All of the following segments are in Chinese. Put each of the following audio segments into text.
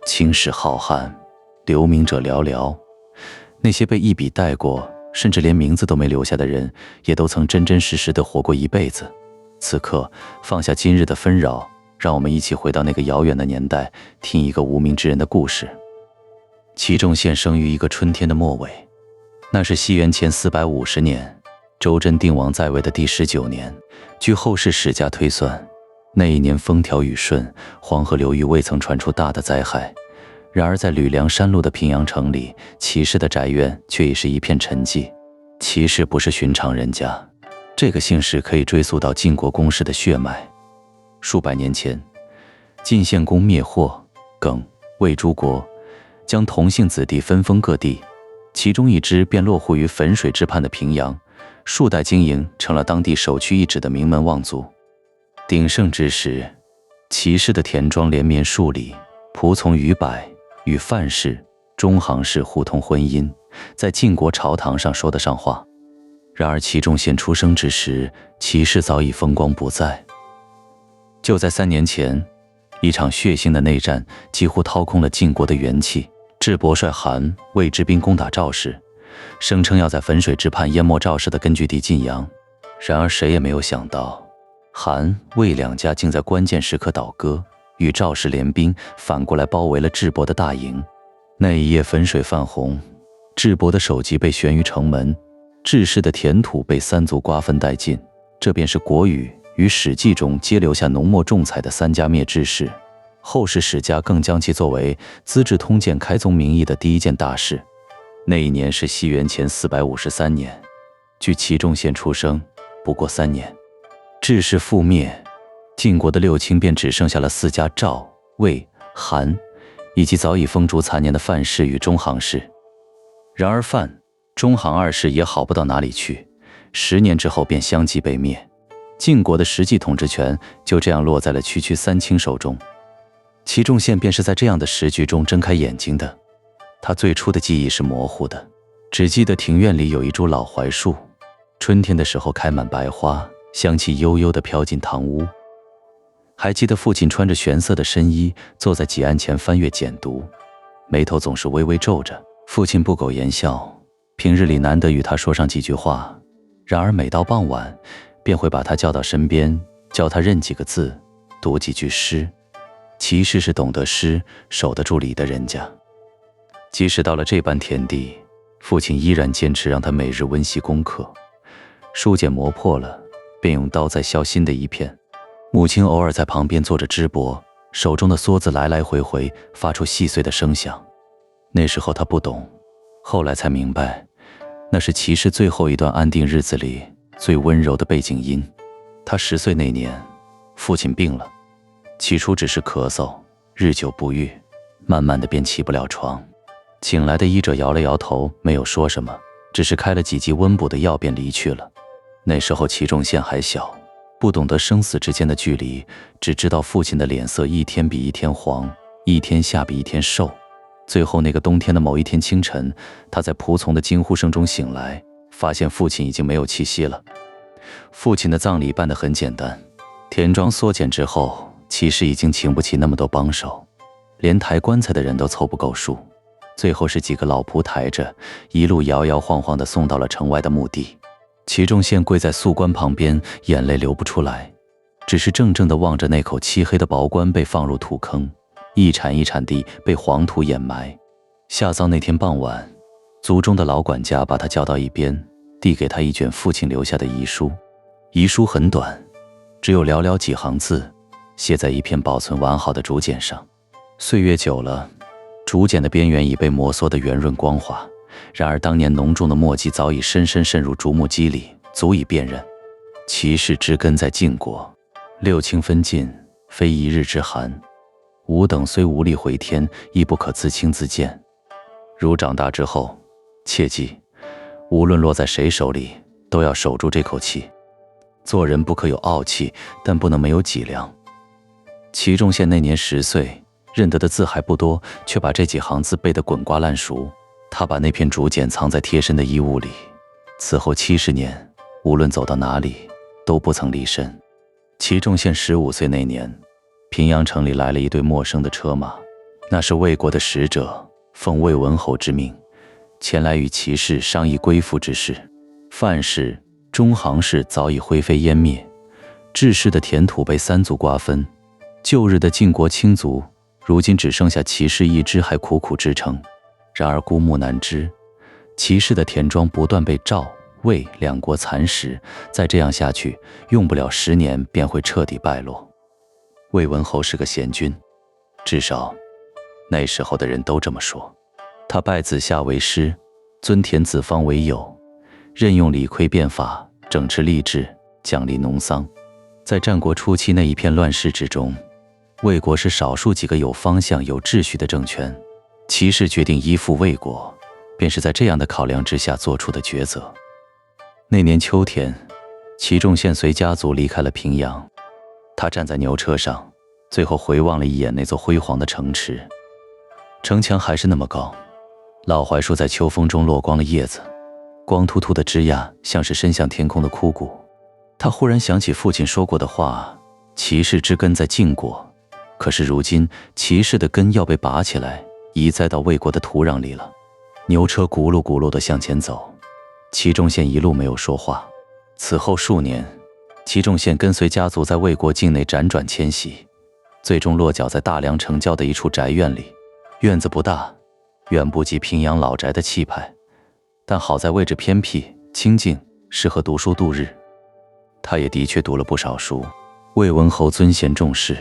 青史浩瀚，留名者寥寥。那些被一笔带过，甚至连名字都没留下的人，也都曾真真实实地活过一辈子。此刻，放下今日的纷扰，让我们一起回到那个遥远的年代，听一个无名之人的故事。祁仲宪生于一个春天的末尾，那是西元前450年，周真定王在位的第19年。据后世史家推算，那一年风调雨顺，黄河流域未曾传出大的灾害。然而在吕梁山路的平阳城里，祁氏的宅院却已是一片沉寂。祁氏不是寻常人家，这个姓氏可以追溯到晋国公室的血脉。数百年前，晋献公灭霍、耿、魏诸国，将同姓子弟分封各地，其中一支便落户于汾水之畔的平阳，数代经营，成了当地首屈一指的名门望族。鼎盛之时，祁氏的田庄连绵数里，仆从逾百，与范氏、中行氏互通婚姻，在晋国朝堂上说得上话。然而祁仲宪出生之时，祁氏早已风光不再。就在3年前，一场血腥的内战几乎掏空了晋国的元气。智伯率韩、魏之兵攻打赵氏，声称要在汾水之畔淹没赵氏的根据地晋阳。然而谁也没有想到，韩、魏两家竟在关键时刻倒戈，与赵氏联兵，反过来包围了智伯的大营。那一夜汾水泛红，智伯的首级被悬于城门，智氏的田土被3族瓜分殆尽。这便是国语与史记中皆留下浓墨重彩的3家灭智氏。后世史家更将其作为《资治通鉴》开宗明义的第一件大事。那一年是西元前453年，距祁仲宪出生不过3年。智氏覆灭，晋国的六卿便只剩下了4家赵、魏、韩，以及早已风烛残年的范氏与中行氏。然而范、中行2氏也好不到哪里去，10年之后便相继被灭。晋国的实际统治权就这样落在了区区3卿手中。祁仲宪便是在这样的时局中睁开眼睛的。他最初的记忆是模糊的，只记得庭院里有一株老槐树，春天的时候开满白花，香气悠悠地飘进堂屋。还记得父亲穿着玄色的深衣，坐在几案前翻阅简读，眉头总是微微皱着。父亲不苟言笑，平日里难得与他说上几句话，然而每到傍晚，便会把他叫到身边，教他认几个字，读几句诗。祁氏是懂得诗、守得住礼的人家。即使到了这般田地，父亲依然坚持让他每日温习功课。书简磨破了，便用刀再削新的一片。母亲偶尔在旁边坐着织帛，手中的梭子来来回回发出细碎的声响。那时候他不懂，后来才明白，那是祁氏最后一段安定日子里最温柔的背景音。他10岁那年，父亲病了，起初只是咳嗽，日久不愈，慢慢的便起不了床。请来的医者摇了摇头，没有说什么，只是开了几剂温补的药便离去了。那时候祁仲宪还小，不懂得生死之间的距离，只知道父亲的脸色一天比一天黄，一天下比一天瘦。最后那个冬天的某一天清晨，他在仆从的惊呼声中醒来，发现父亲已经没有气息了。父亲的葬礼办得很简单，田庄缩减之后，祁氏已经请不起那么多帮手，连抬棺材的人都凑不够数。最后是几个老仆抬着，一路摇摇晃晃地送到了城外的墓地。祁仲宪跪在素棺旁边，眼泪流不出来，只是怔怔地望着那口漆黑的薄棺被放入土坑，一铲一铲地被黄土掩埋。下葬那天傍晚，族中的老管家把他叫到一边，递给他一卷父亲留下的遗书。遗书很短，只有寥寥几行字，写在一片保存完好的竹简上。岁月久了，竹简的边缘已被摩挲得圆润光滑，然而当年浓重的墨迹早已深深渗入竹木肌里，足以辨认。祁氏之根在晋国，六卿分晋，非一日之寒。吾等虽无力回天，亦不可自轻自贱。汝长大之后，切记，无论落在谁手里，都要守住这口气。做人不可有傲气，但不能没有脊梁。祁仲宪那年10岁，认得的字还不多，却把这几行字背得滚瓜烂熟。他把那片竹简藏在贴身的衣物里，此后70年，无论走到哪里，都不曾离身。祁仲宪15岁那年，平阳城里来了一队陌生的车马，那是魏国的使者，奉魏文侯之命，前来与齐氏商议归附之事。范氏、中行氏早已灰飞烟灭，治氏的田土被三族瓜分，旧日的晋国卿族，如今只剩下齐氏一支还苦苦支撑。然而孤木难支，齐氏的田庄不断被赵、魏两国蚕食，再这样下去，用不了10年便会彻底败落。魏文侯是个贤君，至少那时候的人都这么说。他拜子夏为师，尊田子方为友，任用李悝变法，整治吏治，奖励农桑。在战国初期那一片乱世之中，魏国是少数几个有方向、有秩序的政权。齐氏决定依附魏国，便是在这样的考量之下做出的抉择。那年秋天，齐仲宪随家族离开了平阳。他站在牛车上，最后回望了一眼那座辉煌的城池。城墙还是那么高，老槐树在秋风中落光了叶子，光秃秃的枝桠像是伸向天空的枯骨。他忽然想起父亲说过的话，齐氏之根在晋国，可是如今齐氏的根要被拔起来，移栽到魏国的土壤里了。牛车咕噜咕噜地向前走，齐仲宪一路没有说话。此后数年，齐仲宪跟随家族在魏国境内辗转迁徙，最终落脚在大梁城郊的一处宅院里。院子不大，远不及平阳老宅的气派，但好在位置偏僻清静，适合读书度日。他也的确读了不少书。魏文侯尊贤重士，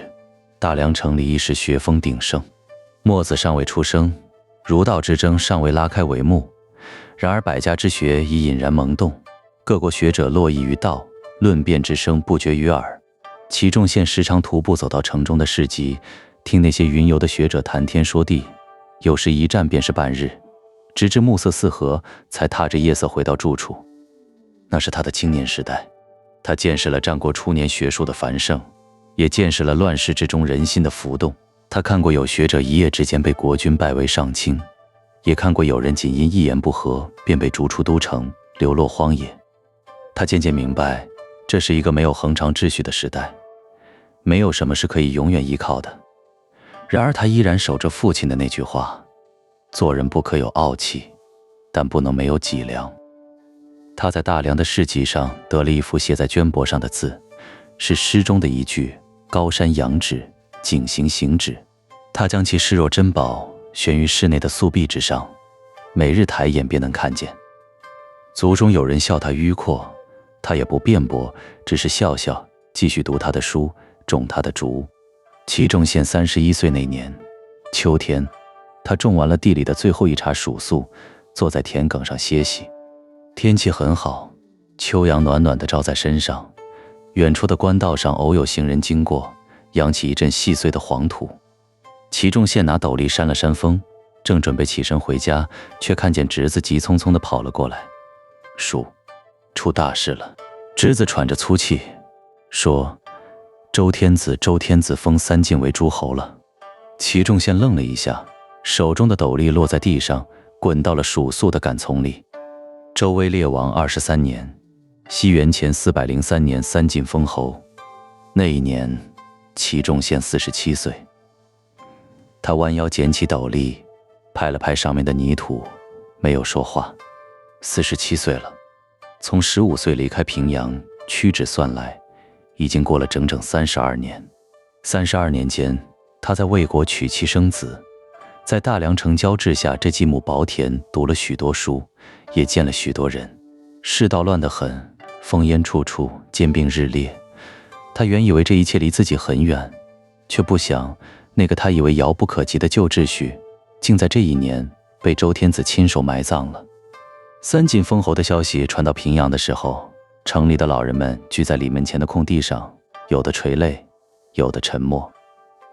大梁城里一时学风鼎盛。墨子尚未出生，儒道之争尚未拉开帷幕，然而百家之学已隐然萌动，各国学者络绎于道，论辩之声不绝于耳。齐仲宪时常徒步走到城中的市集，听那些云游的学者谈天说地，有时一站便是半日，直至暮色四合，才踏着夜色回到住处。那是他的青年时代，他见识了战国初年学术的繁盛，也见识了乱世之中人心的浮动。他看过有学者一夜之间被国君拜为上卿，也看过有人仅因一言不合便被逐出都城，流落荒野。他渐渐明白，这是一个没有恒常秩序的时代，没有什么是可以永远依靠的。然而他依然守着父亲的那句话，做人不可有傲气，但不能没有脊梁。他在大梁的市集上得了一幅写在绢帛上的字，是诗中的一句高山仰止，景行行止。他将其视若珍宝，悬于室内的素壁之上，每日抬眼便能看见。族中有人笑他迂阔，他也不辩驳，只是笑笑，继续读他的书，种他的竹。齐仲宪31岁那年秋天，他种完了地里的最后一茬黍粟，坐在田埂上歇息。天气很好，秋阳暖暖地照在身上，远处的官道上偶有行人经过，扬起一阵细碎的黄土。齐仲宪拿斗笠扇了扇风，正准备起身回家，却看见侄子急匆匆地跑了过来。叔，出大事了。侄子喘着粗气说，周天子封三晋为诸侯了。齐仲宪愣了一下，手中的斗笠落在地上，滚到了黍粟的杆丛里。周威烈王23年，西元前403年，三晋封侯。那一年，齐仲宪47岁。他弯腰捡起斗笠，拍了拍上面的泥土，没有说话。47岁了，从15岁离开平阳，屈指算来，已经过了整整32年。32年间，他在魏国娶妻生子，在大梁城郊治下这几亩薄田读了许多书，也见了许多人。世道乱得很，烽烟处处，兼并日烈。他原以为这一切离自己很远，却不想那个他以为遥不可及的旧秩序，竟在这一年被周天子亲手埋葬了。三晋封侯的消息传到平阳的时候，城里的老人们聚在里门前的空地上，有的垂泪，有的沉默。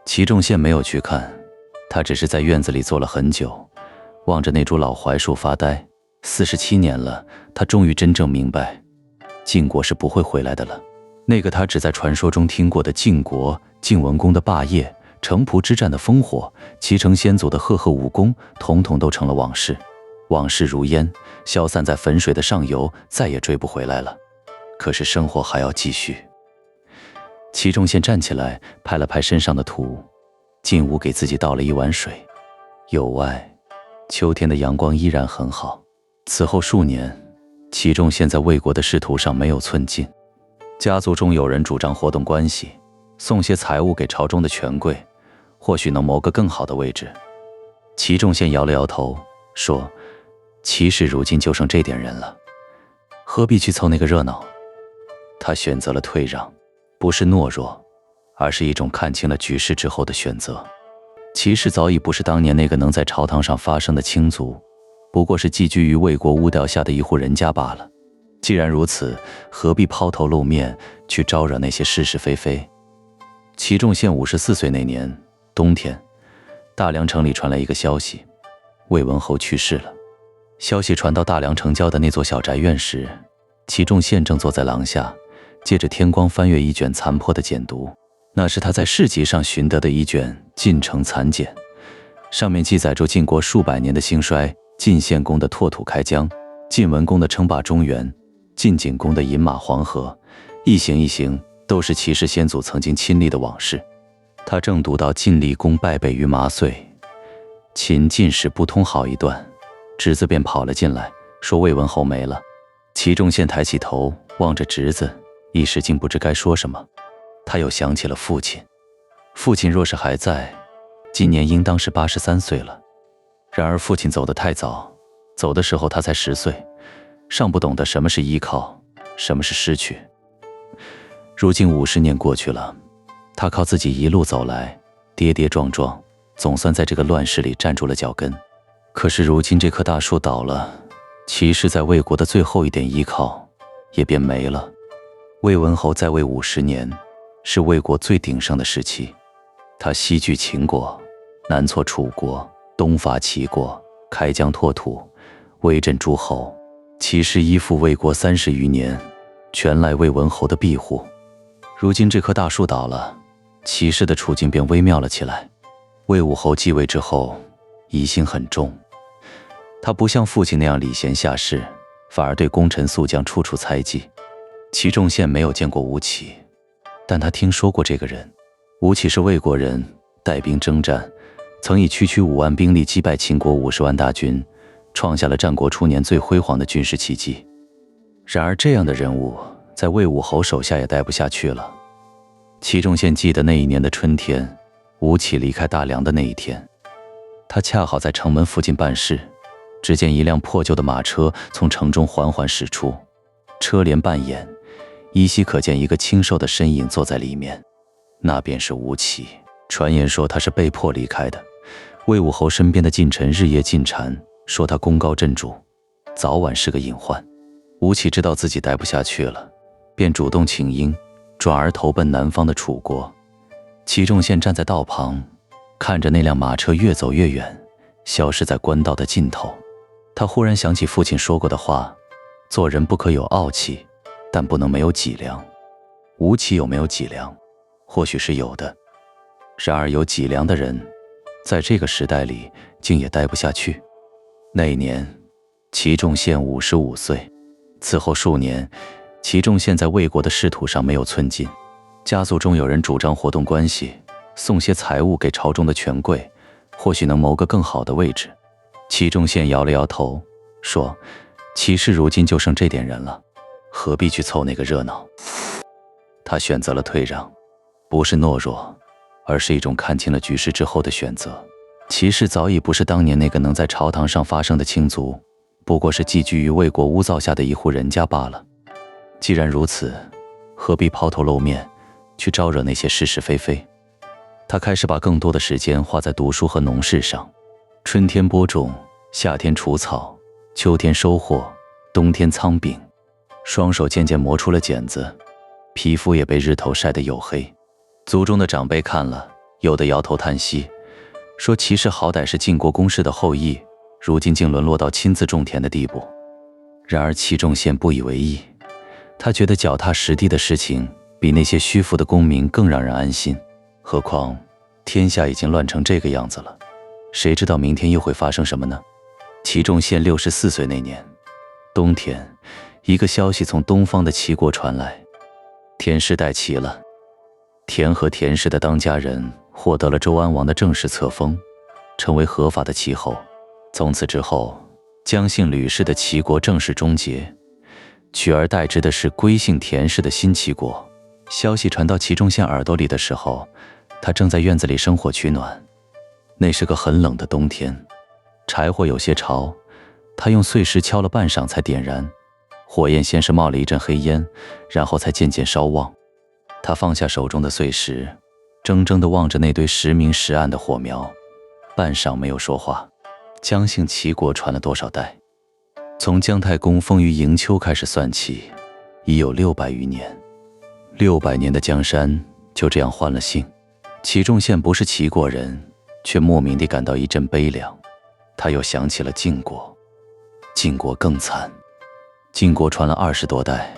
齐仲宪没有去看，他只是在院子里坐了很久，望着那株老槐树发呆。47年了，他终于真正明白，晋国是不会回来的了。那个他只在传说中听过的晋国、晋文公的霸业、城濮之战的烽火、齐城先祖的赫赫武功，统统都成了往事。往事如烟，消散在汾水的上游，再也追不回来了。可是生活还要继续。齐仲宪站起来，拍了拍身上的土，进屋给自己倒了一碗水。友外，秋天的阳光依然很好。此后数年，齐仲宪在魏国的仕途上没有寸进。家族中有人主张活动关系，送些财物给朝中的权贵，或许能谋个更好的位置。齐仲宪摇了摇头，说：“齐氏如今就剩这点人了，何必去凑那个热闹？”他选择了退让，不是懦弱，而是一种看清了局势之后的选择。齐氏早已不是当年那个能在朝堂上发声的卿族，不过是寄居于魏国屋吊下的一户人家罢了。既然如此，何必抛头露面去招惹那些是是非非？齐仲宪54岁那年冬天，大梁城里传来一个消息，魏文侯去世了。消息传到大梁城郊的那座小宅院时，齐仲宪正坐在廊下，借着天光翻阅一卷残破的简牍。那是他在市集上寻得的一卷晋城残简，上面记载着晋国数百年的兴衰，晋献公的拓土开疆，晋文公的称霸中原，晋景公的饮马黄河，一行一行都是齐氏先祖曾经亲历的往事。他正读到晋厉公败北于麻遂，秦晋时不通好一段，侄子便跑了进来，说魏文侯没了。齐仲宪抬起头望着侄子，一时竟不知该说什么。他又想起了父亲，父亲若是还在，今年应当是83岁了。然而父亲走得太早，走的时候他才10岁，尚不懂得什么是依靠，什么是失去。如今50年过去了，他靠自己一路走来，跌跌撞撞，总算在这个乱世里站住了脚跟。可是如今这棵大树倒了，齐氏在魏国的最后一点依靠也便没了。魏文侯在位50年，是魏国最鼎盛的时期。他西据秦国，南挫楚国，东伐齐国，开疆拓土，威震诸侯。齐氏依附魏国30余年，全赖魏文侯的庇护。如今这棵大树倒了，齐氏的处境便微妙了起来。魏武侯继位之后，疑心很重，他不像父亲那样礼贤下士，反而对功臣宿将处处猜忌。齐仲宪没有见过吴起，但他听说过这个人。吴起是魏国人，带兵征战，曾以区区5万兵力击败秦国50万大军，创下了战国初年最辉煌的军事奇迹。然而这样的人物在魏武侯手下也待不下去了。齐仲宪记得那一年的春天，吴起离开大梁的那一天，他恰好在城门附近办事，只见一辆破旧的马车从城中缓缓驶出，车帘半掩，依稀可见一个清瘦的身影坐在里面，那便是吴起。传言说他是被迫离开的。魏武侯身边的近臣日夜进谗，说他功高震主，早晚是个隐患。吴起知道自己待不下去了，便主动请缨，转而投奔南方的楚国。齐仲宪站在道旁，看着那辆马车越走越远，消失在官道的尽头。他忽然想起父亲说过的话，做人不可有傲气，但不能没有脊梁。吴起有没有脊梁？或许是有的。然而有脊梁的人，在这个时代里竟也待不下去。那一年，齐仲宪55岁。此后数年，齐仲宪在魏国的仕途上没有寸进。家族中有人主张活动关系，送些财物给朝中的权贵，或许能谋个更好的位置。齐仲宪摇了摇头，说：“齐氏如今就剩这点人了，何必去凑那个热闹？”他选择了退让，不是懦弱，而是一种看清了局势之后的选择。齐氏早已不是当年那个能在朝堂上发声的卿族，不过是寄居于魏国屋灶下的一户人家罢了。既然如此，何必抛头露面，去招惹那些是是非非？他开始把更多的时间花在读书和农事上。春天播种，夏天除草，秋天收获，冬天仓饼。双手渐渐磨出了茧子，皮肤也被日头晒得黝黑。族中的长辈看了，有的摇头叹息，说齐氏好歹是晋国公室的后裔，如今竟沦落到亲自种田的地步。然而齐仲宪不以为意，他觉得脚踏实地的事情比那些虚浮的功名更让人安心。何况天下已经乱成这个样子了，谁知道明天又会发生什么呢？齐仲宪64岁那年冬天，一个消息从东方的齐国传来，田氏带齐了。田和田氏的当家人获得了周安王的正式册封，成为合法的齐侯。从此之后，姜姓吕氏的齐国正式终结，取而代之的是归姓田氏的新齐国。消息传到齐仲宪耳朵里的时候，他正在院子里生火取暖。那是个很冷的冬天，柴火有些潮，他用碎石敲了半晌才点燃。火焰先是冒了一阵黑烟，然后才渐渐烧旺。他放下手中的碎石，怔怔地望着那堆时明时暗的火苗，半晌没有说话。姜姓齐国传了多少代？从姜太公封于迎秋开始算起，已有600余年。600年的江山就这样换了姓。齐仲宪不是齐国人，却莫名地感到一阵悲凉。他又想起了晋国，晋国更惨。晋国传了20多代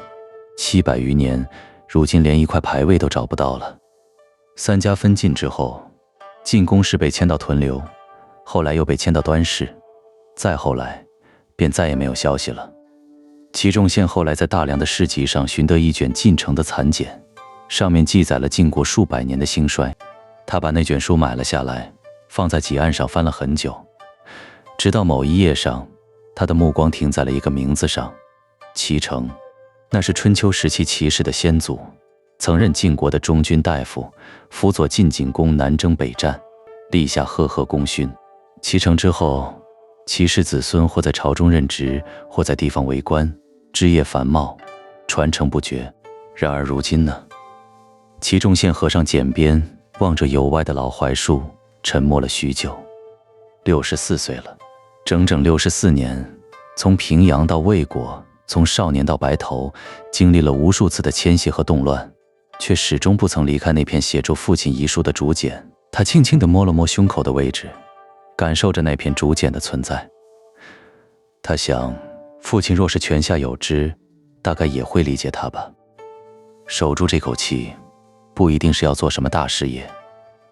，700余年，如今连一块牌位都找不到了。3家分晋之后，晋公氏被迁到屯留，后来又被迁到端氏，再后来便再也没有消息了。齐仲宪后来在大梁的诗集上寻得一卷晋城的残简，上面记载了晋国数百年的兴衰。他把那卷书买了下来，放在几案上翻了很久，直到某一页上，他的目光停在了一个名字上，齐城。那是春秋时期齐氏的先祖，曾任晋国的中军大夫，辅佐晋景公南征北战，立下赫赫功勋。齐城之后，齐氏子孙或在朝中任职，或在地方为官，枝叶繁茂，传承不绝。然而如今呢？齐仲宪合上简边，望着有歪的老槐树，沉默了许久。64岁了，整整64年，从平阳到魏国，从少年到白头，经历了无数次的迁徙和动乱，却始终不曾离开那片写着父亲遗书的竹简。他轻轻地摸了摸胸口的位置，感受着那片竹简的存在。他想，父亲若是泉下有知，大概也会理解他吧。守住这口气，不一定是要做什么大事业。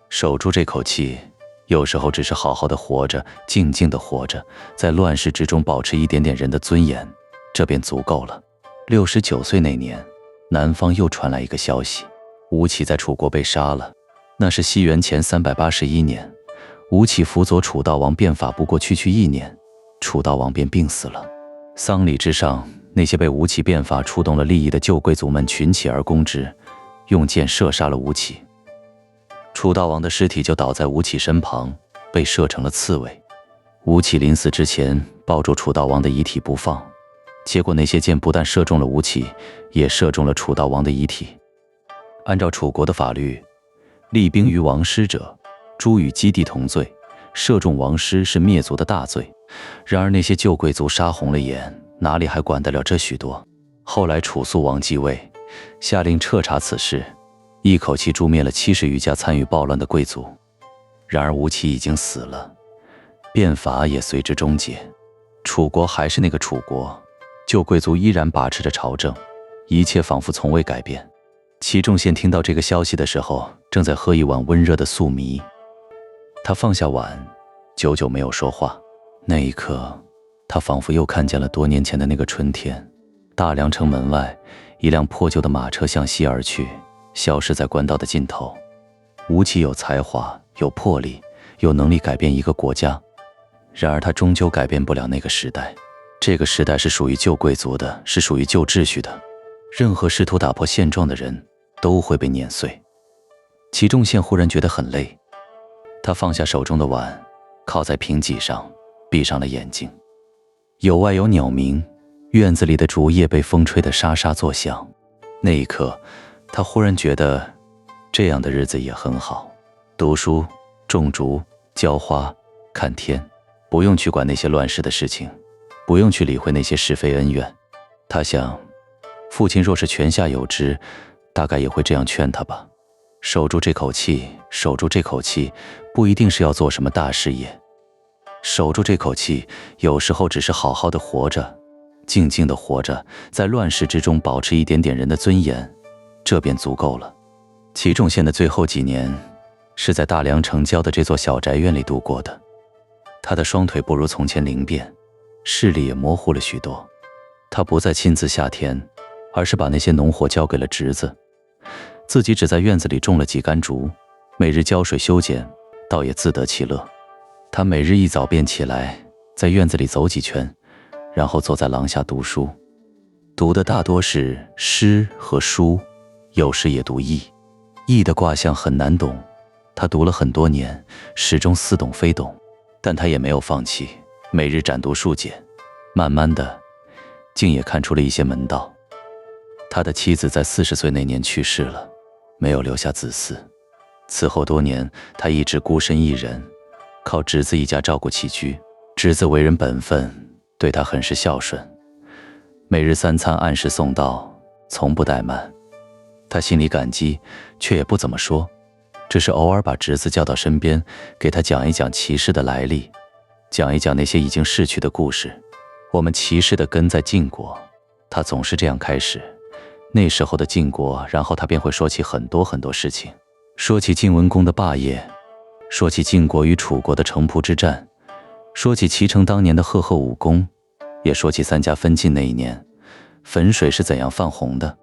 守住这口气，有时候只是好好的活着，静静的活着，在乱世之中保持一点点人的尊严，这便足够了。69岁那年，南方又传来一个消息，吴起在楚国被杀了。那是西元前381年，吴起辅佐楚悼王变法不过区1年，楚悼王便病死了。丧礼之上，那些被吴起变法触动了利益的旧贵族们群起而攻之，用箭射杀了吴起。楚悼王的尸体就倒在吴起身旁，被射成了刺猬。吴起临死之前抱住楚悼王的遗体不放，结果那些箭不但射中了吴起，也射中了楚悼王的遗体。按照楚国的法律，立兵于王师者，诛与击地同罪，射中王师是灭族的大罪。然而那些旧贵族杀红了眼，哪里还管得了这许多？后来楚肃王继位，下令彻查此事，一口气诛灭了70余家参与暴乱的贵族。然而吴起已经死了，变法也随之终结。楚国还是那个楚国，旧贵族依然把持着朝政，一切仿佛从未改变。齐仲宪听到这个消息的时候，正在喝一碗温热的粟米。他放下碗，久久没有说话。那一刻，他仿佛又看见了多年前的那个春天。大梁城门外，一辆破旧的马车向西而去，消失在官道的尽头。吴起有才华，有魄力，有能力改变一个国家，然而他终究改变不了那个时代。这个时代是属于旧贵族的，是属于旧秩序的。任何试图打破现状的人都会被碾碎。齐仲宪忽然觉得很累，他放下手中的碗，靠在平脊上，闭上了眼睛。有外有鸟鸣，院子里的竹叶被风吹得沙沙作响。那一刻，他忽然觉得这样的日子也很好，读书、种竹、浇花、看天，不用去管那些乱世的事情，不用去理会那些是非恩怨。他想，父亲若是泉下有知，大概也会这样劝他吧。守住这口气，守住这口气，不一定是要做什么大事业。守住这口气，有时候只是好好的活着，静静的活着，在乱世之中保持一点点人的尊严，这便足够了。齐仲宪的最后几年是在大梁城郊的这座小宅院里度过的。他的双腿不如从前灵便，视力也模糊了许多。他不再亲自下田，而是把那些农活交给了侄子，自己只在院子里种了几竿竹，每日浇水修剪，倒也自得其乐。他每日一早便起来，在院子里走几圈，然后坐在廊下读书。读的大多是诗和书，有时也读易。易的卦象很难懂，他读了很多年，始终似懂非懂，但他也没有放弃，每日展读数解。慢慢的，竟也看出了一些门道。他的妻子在40岁那年去世了，没有留下子嗣。此后多年，他一直孤身一人，靠侄子一家照顾起居。侄子为人本分，对他很是孝顺，每日3餐按时送到，从不怠慢。他心里感激，却也不怎么说，只是偶尔把侄子叫到身边，给他讲一讲骑士的来历，讲一讲那些已经逝去的故事。我们骑士的根在晋国，他总是这样开始。那时候的晋国，然后他便会说起很多很多事情，说起晋文公的霸业，说起晋国与楚国的城濮之战，说起齐城当年的赫赫武功，也说起3家分晋那一年，汾水是怎样泛红的。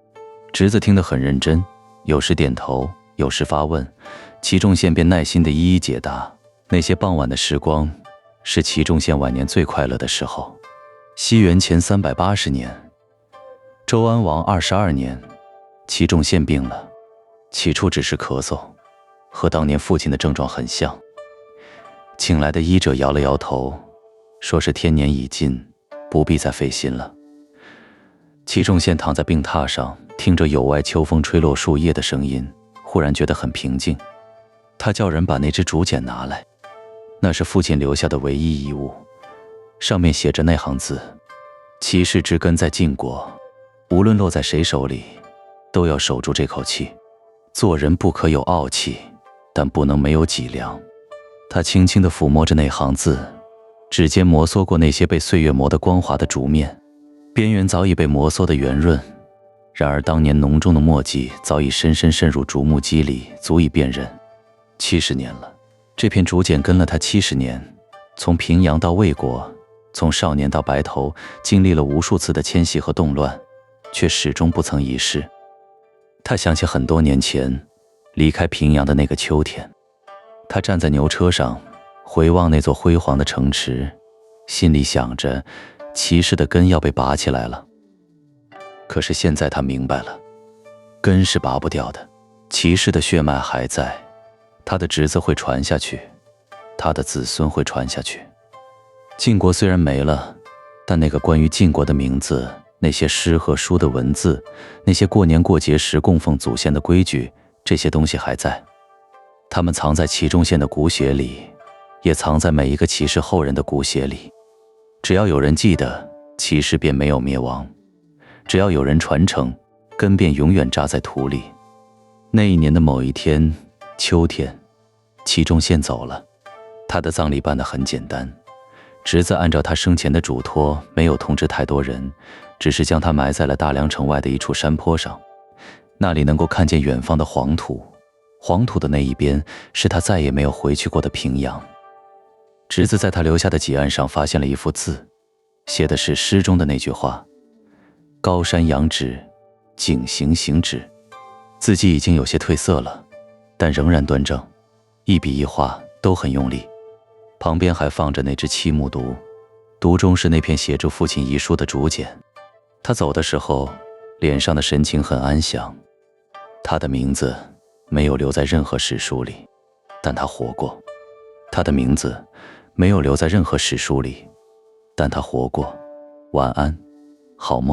侄子听得很认真，有时点头，有时发问，齐仲宪便耐心地一一解答。那些傍晚的时光，是齐仲宪晚年最快乐的时候。西元前380年，周安王22年，齐仲宪病了，起初只是咳嗽，和当年父亲的症状很像。请来的医者摇了摇头，说是天年已尽，不必再费心了。齐仲宪躺在病榻上，听着有外秋风吹落树叶的声音，忽然觉得很平静。他叫人把那支竹简拿来，那是父亲留下的唯一遗物，上面写着那行字：骑士之根在晋国，无论落在谁手里，都要守住这口气。做人不可有傲气，但不能没有脊梁。他轻轻地抚摸着那行字，指尖摩挲过那些被岁月磨得光滑的竹面，边缘早已被摩挲得圆润，然而当年浓重的墨迹早已深深渗入竹木肌里，足以辨认。70年了，这片竹简跟了他70年，从平阳到魏国，从少年到白头，经历了无数次的迁徙和动乱，却始终不曾遗失。他想起很多年前离开平阳的那个秋天，他站在牛车上，回望那座辉煌的城池，心里想着骑士的根要被拔起来了。可是现在他明白了，根是拔不掉的，骑士的血脉还在，他的侄子会传下去，他的子孙会传下去。晋国虽然没了，但那个关于晋国的名字，那些诗和书的文字，那些过年过节时供奉祖先的规矩，这些东西还在。他们藏在齐仲宪的骨血里，也藏在每一个骑士后人的骨血里。只要有人记得，骑士便没有灭亡；只要有人传承，根便永远扎在土里。那一年的某一天，秋天，齐仲宪走了。他的葬礼办得很简单，侄子按照他生前的嘱托，没有通知太多人，只是将他埋在了大梁城外的一处山坡上，那里能够看见远方的黄土，黄土的那一边是他再也没有回去过的平阳。侄子在他留下的几案上发现了一幅字，写的是诗中的那句话：高山仰止，景行行止。字迹已经有些褪色了，但仍然端正，一笔一画都很用力。旁边还放着那只漆木牍，牍中是那片写着父亲遗书的竹简。他走的时候，脸上的神情很安详。他的名字没有留在任何史书里，但他活过。他的名字没有留在任何史书里，但他活过。晚安，好梦。